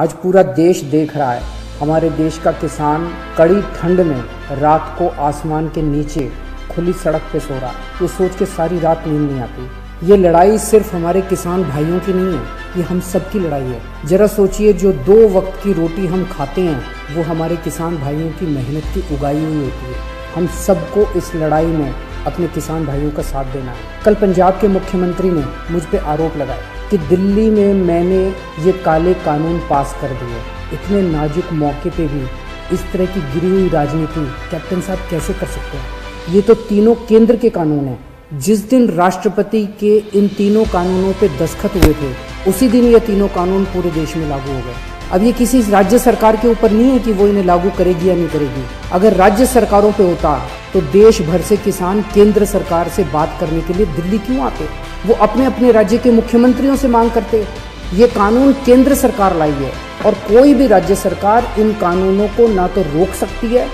आज पूरा देश देख रहा है, हमारे देश का किसान कड़ी ठंड में रात को आसमान के नीचे खुली सड़क पे सो रहा है। ये सोच के सारी रात नींद नहीं आती। ये लड़ाई सिर्फ हमारे किसान भाइयों की नहीं है, ये हम सब की लड़ाई है। जरा सोचिए, जो 2 वक्त की रोटी हम खाते हैं वो हमारे किसान भाइयों की मेहनत की उगाई हुई होती है। हम सबको इस लड़ाई में अपने किसान भाइयों का साथ देना है। कल पंजाब के मुख्यमंत्री ने मुझ पे आरोप लगाया कि दिल्ली में मैंने ये काले कानून पास कर दिए। इतने नाजुक मौके पे भी इस तरह की गिरी हुई राजनीति कैप्टन साहब कैसे कर सकते हैं? ये तो तीनों केंद्र के कानून हैं। जिस दिन राष्ट्रपति के इन तीनों कानूनों पे दस्तखत हुए थे, उसी दिन ये तीनों कानून पूरे देश में लागू हो गए। अब ये किसी राज्य सरकार के ऊपर नहीं है कि वो इन्हें लागू करेगी या नहीं करेगी। अगर राज्य सरकारों पे होता तो देश भर से किसान केंद्र सरकार से बात करने के लिए दिल्ली क्यों आते? वो अपने अपने राज्य के मुख्यमंत्रियों से मांग करते। ये कानून केंद्र सरकार लाई है और कोई भी राज्य सरकार इन कानूनों को ना तो रोक सकती है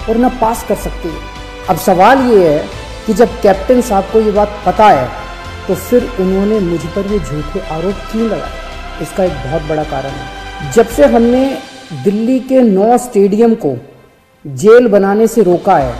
और ना पास कर सकती है। अब सवाल ये है कि जब कैप्टन साहब को ये बात पता है तो फिर उन्होंने मुझ पर ये झूठे आरोप क्यों लगाए? इसका एक बहुत बड़ा कारण है। जब से हमने दिल्ली के 9 स्टेडियम को जेल बनाने से रोका है,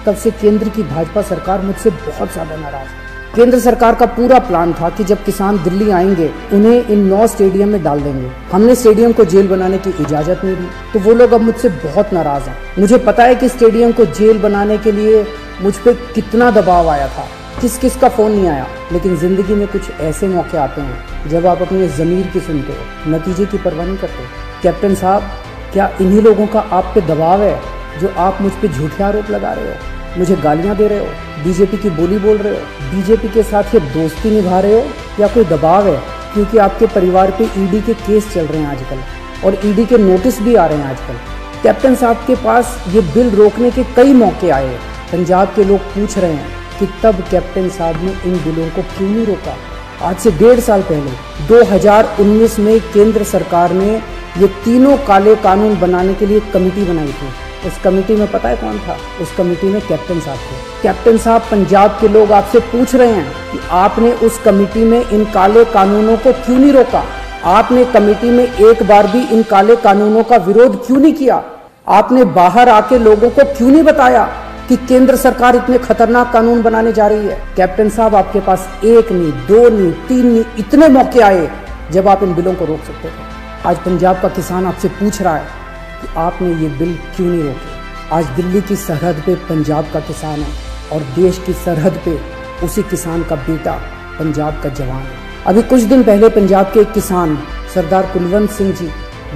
तब से केंद्र की भाजपा सरकार मुझसे बहुत ज़्यादा नाराज है। केंद्र सरकार का पूरा प्लान था कि जब किसान दिल्ली आएंगे उन्हें इन 9 स्टेडियम में डाल देंगे। हमने स्टेडियम को जेल बनाने की इजाज़त नहीं दी, तो वो लोग अब मुझसे बहुत नाराज़ हैं। मुझे पता है कि स्टेडियम को जेल बनाने के लिए मुझ पर कितना दबाव आया था, किस किस का फ़ोन नहीं आया। लेकिन ज़िंदगी में कुछ ऐसे मौके आते हैं जब आप अपने ज़मीर की सुनते हो, नतीजे की परवाह नहीं करते। कैप्टन साहब, क्या इन्हीं लोगों का आप पे दबाव है जो आप मुझ पे झूठे आरोप लगा रहे हो, मुझे गालियां दे रहे हो, बीजेपी की बोली बोल रहे हो, बीजेपी के साथ ये दोस्ती निभा रहे हो, या कोई दबाव है क्योंकि आपके परिवार पे ईडी के केस चल रहे हैं आजकल और ईडी के नोटिस भी आ रहे हैं आजकल? कैप्टन साहब के पास ये बिल रोकने के कई मौके आए हैं। पंजाब के लोग पूछ रहे हैं कि तब कैप्टन साहब ने इन बिलों को क्यों नहीं रोका? आज से 1.5 साल पहले 2019 में केंद्र सरकार ने ये तीनों काले कानून बनाने के लिए कमेटी बनाई थी। उस कमेटी में पता है कौन था? उस कमेटी में कैप्टन साहब थे। कैप्टन साहब, पंजाब के लोग आपसे पूछ रहे हैं कि आपने उस कमेटी में इन काले कानूनों को क्यों नहीं रोका? आपने कमेटी में एक बार भी इन काले कानूनों का विरोध क्यों नहीं किया? आपने बाहर आके लोगों को क्यों नहीं बताया कि केंद्र सरकार इतने खतरनाक कानून बनाने जा रही है? कैप्टन साहब, आपके पास 1 नहीं, 2 नहीं, 3 नहीं, इतने मौके आए जब आप इन बिलों को रोक सकते थे। आज पंजाब का किसान आपसे पूछ रहा है कि आपने ये बिल क्यों नहीं रोके? आज दिल्ली की सरहद पे पंजाब का किसान है और देश की सरहद पे उसी किसान का बेटा पंजाब का जवान है। अभी कुछ दिन पहले पंजाब के एक किसान सरदार कुलवंत सिंह जी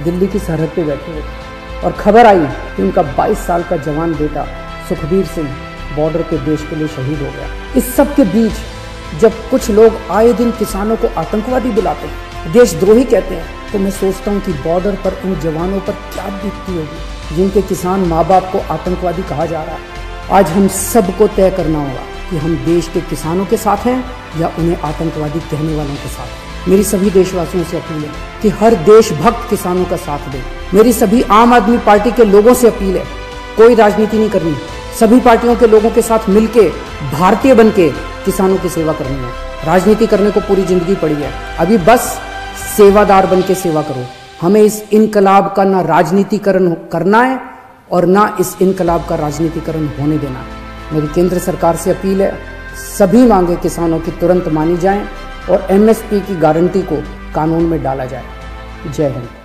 दिल्ली की सरहद पे बैठे हुए और खबर आई कि उनका 22 साल का जवान बेटा सुखबीर सिंह बॉर्डर पे देश के लिए शहीद हो गया। इस सब के बीच जब कुछ लोग आए दिन किसानों को आतंकवादी बुलाते हैं, देशद्रोही कहते हैं, तो मैं सोचता हूँ कि बॉर्डर पर उन जवानों पर क्या बीतती होगी जिनके किसान माँ बाप को आतंकवादी कहा जा रहा है। आज हम सबको तय करना होगा कि हम देश के किसानों के साथ हैं या उन्हें आतंकवादी कहने वालों के साथ। मेरी सभी देशवासियों से अपील है कि हर देशभक्त किसानों का साथ दे। मेरी सभी आम आदमी पार्टी के लोगों से अपील है, कोई राजनीति नहीं करनी, सभी पार्टियों के लोगों के साथ मिलके भारतीय बनके किसानों की सेवा करनी है। राजनीति करने को पूरी जिंदगी पड़ी है, अभी बस सेवादार बनके सेवा करो। हमें इस इनकलाब का ना राजनीतिकरण करना है और ना इस इनकलाब का राजनीतिकरण होने देना है। मेरी केंद्र सरकार से अपील है, सभी मांगे किसानों की तुरंत मानी जाएं और MSP की गारंटी को कानून में डाला जाए। जय हिंद।